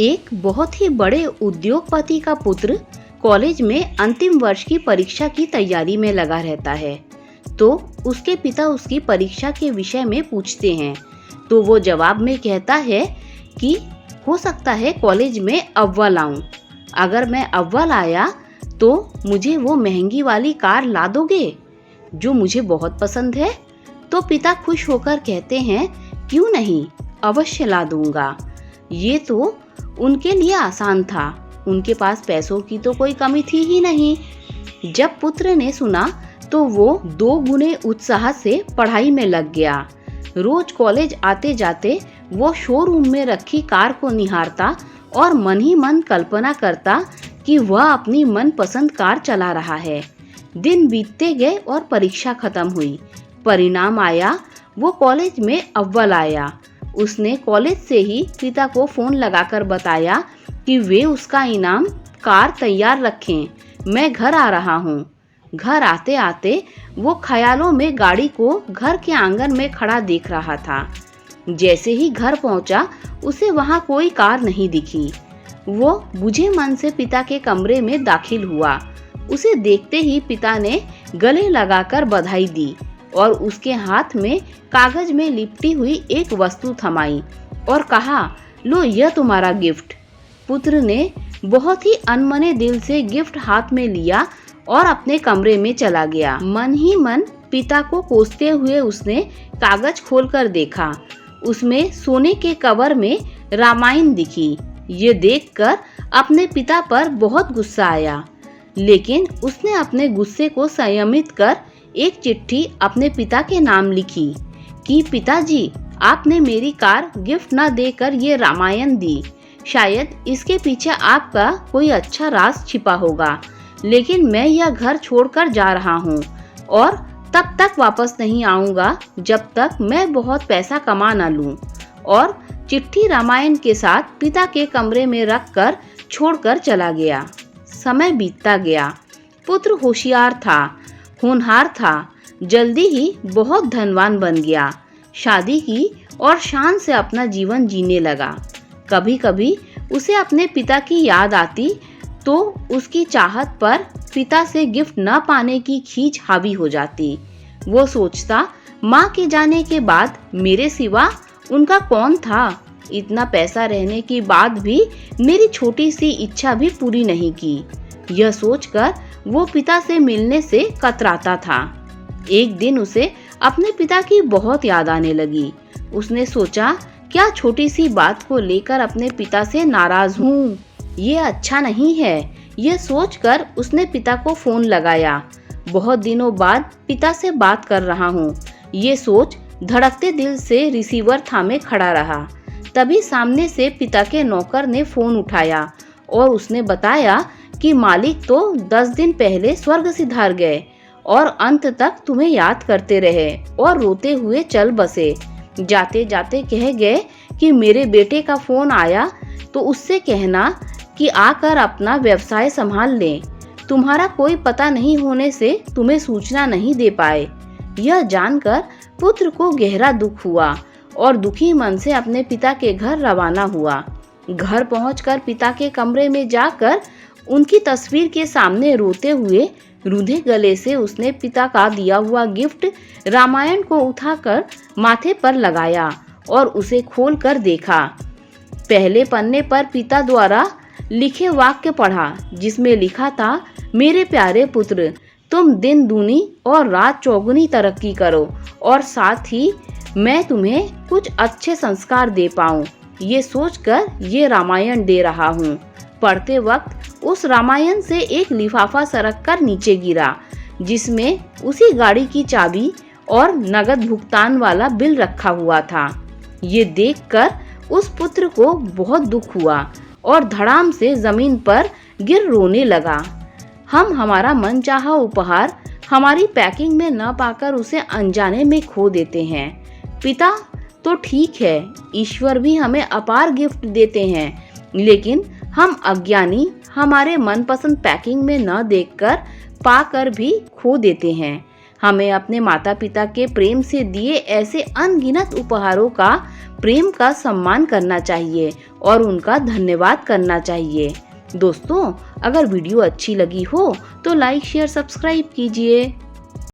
एक बहुत ही बड़े उद्योगपति का पुत्र कॉलेज में अंतिम वर्ष की परीक्षा की तैयारी में लगा रहता है। तो उसके पिता उसकी परीक्षा के विषय में पूछते हैं, तो वो जवाब में कहता है कि हो सकता है कॉलेज में अव्वल आऊं। अगर मैं अव्वल आया तो मुझे वो महंगी वाली कार ला दोगे जो मुझे बहुत पसंद है। तो पिता खुश होकर कहते हैं, क्यों नहीं, अवश्य ला दूंगा। ये तो उनके लिए आसान था, उनके पास पैसों की तो कोई कमी थी ही नहीं। जब पुत्र ने सुना तो वो 2 गुने उत्साह से पढ़ाई में लग गया। रोज कॉलेज आते जाते वो शोरूम में रखी कार को निहारता और मन ही मन कल्पना करता कि वह अपनी मनपसंद कार चला रहा है। दिन बीतते गए और परीक्षा खत्म हुई। परिणाम आया, वो कॉलेज में अव्वल आया। उसने कॉलेज से ही पिता को फोन लगाकर बताया कि वे उसका इनाम कार तैयार रखें, मैं घर आ रहा हूँ। घर आते आते वो ख्यालों में गाड़ी को घर के आंगन में खड़ा देख रहा था। जैसे ही घर पहुंचा उसे वहां कोई कार नहीं दिखी। वो बुझे मन से पिता के कमरे में दाखिल हुआ। उसे देखते ही पिता ने गले लगाकर बधाई दी और उसके हाथ में कागज में लिपटी हुई एक वस्तु थमाई और कहा, लो यह तुम्हारा गिफ्ट। पुत्र ने बहुत ही अनमने दिल से गिफ्ट हाथ में लिया और अपने कमरे में चला गया। मन ही मन पिता को कोसते हुए उसने कागज खोलकर देखा। उसमें सोने के कवर में रामायण दिखी। ये देखकर अपने पिता पर बहुत गुस्सा आया, लेकिन उसने अपने गुस्से को संयमित कर एक चिट्ठी अपने पिता के नाम लिखी कि पिताजी, आपने मेरी कार गिफ्ट न देकर ये रामायण दी। शायद इसके पीछे आपका कोई अच्छा राज छिपा होगा, लेकिन मैं यह घर छोड़कर जा रहा हूँ और तब तक वापस नहीं आऊँगा जब तक मैं बहुत पैसा कमा न लूँ। और चिट्ठी रामायण के साथ पिता के कमरे में रखकर छोड़कर चला गया। समय बीतता गया। पुत्र होशियार था, होनहार था, जल्दी ही बहुत धनवान बन गया। शादी की और शान से अपना जीवन जीने लगा। कभी कभी उसे अपने पिता की याद आती तो उसकी चाहत पर पिता से गिफ्ट न पाने की खींच हावी हो जाती। वो सोचता, माँ के जाने के बाद मेरे सिवा उनका कौन था। इतना पैसा रहने के बाद भी मेरी छोटी सी इच्छा भी पूरी नहीं की। यह सोचकर वो पिता से मिलने से कतराता था। एक दिन उसे अपने पिता की बहुत याद आने लगी। उसने सोचा, क्या छोटी सी बात को लेकर अपने पिता से नाराज हूँ, ये अच्छा नहीं है। यह सोचकर उसने पिता को फोन लगाया। बहुत दिनों बाद पिता से बात कर रहा हूँ, ये सोच धड़कते दिल से रिसीवर थामे खड़ा रहा। तभी सामने से पिता के नौकर ने फोन उठाया और उसने बताया कि मालिक तो 10 दिन पहले स्वर्ग सिधार गए और अंत तक तुम्हें याद करते रहे और रोते हुए चल बसे। जाते जाते कह गए कि मेरे बेटे का फोन आया तो उससे कहना कि आकर अपना व्यवसाय संभाल लें। तुम्हारा कोई पता नहीं होने से तुम्हें सूचना नहीं दे पाए। यह जानकर पुत्र को गहरा दुख हुआ और दुखी मन से अपने पिता के घर रवाना हुआ। घर पहुंचकर पिता के कमरे में जाकर उनकी तस्वीर के सामने रोते हुए रूंधे गले से उसने पिता का दिया हुआ गिफ्ट रामायण को उठाकर माथे पर लगाया और उसे खोलकर देखा। पहले पन्ने पर पिता द्वारा लिखे वाक्य पढ़ा, जिसमें लिखा था, मेरे प्यारे पुत्र, तुम दिन दूनी और रात चौगुनी तरक्की करो और साथ ही मैं तुम्हें कुछ अच्छे संस्कार दे पाऊं। ये सोचकर ये रामायण दे रहा हूँ। पढ़ते वक्त उस रामायण से एक लिफाफा सरक कर नीचे गिरा, जिसमें उसी गाड़ी की चाबी और नगद भुगतान वाला बिल रखा हुआ था। ये देखकर उस पुत्र को बहुत दुख हुआ और धड़ाम से जमीन पर गिर रोने लगा। हम हमारा मनचाहा उपहार हमारी पैकिंग में न पाकर उसे अनजाने में खो देते हैं। पिता तो ठीक है, ईश्वर भी हमें अपार गिफ्ट देते हैं, लेकिन हम अज्ञानी हमारे मनपसंद पैकिंग में न देखकर पाकर भी खो देते हैं। हमें अपने माता पिता के प्रेम से दिए ऐसे अनगिनत उपहारों का प्रेम का सम्मान करना चाहिए और उनका धन्यवाद करना चाहिए। दोस्तों, अगर वीडियो अच्छी लगी हो तो लाइक शेयर सब्सक्राइब कीजिए।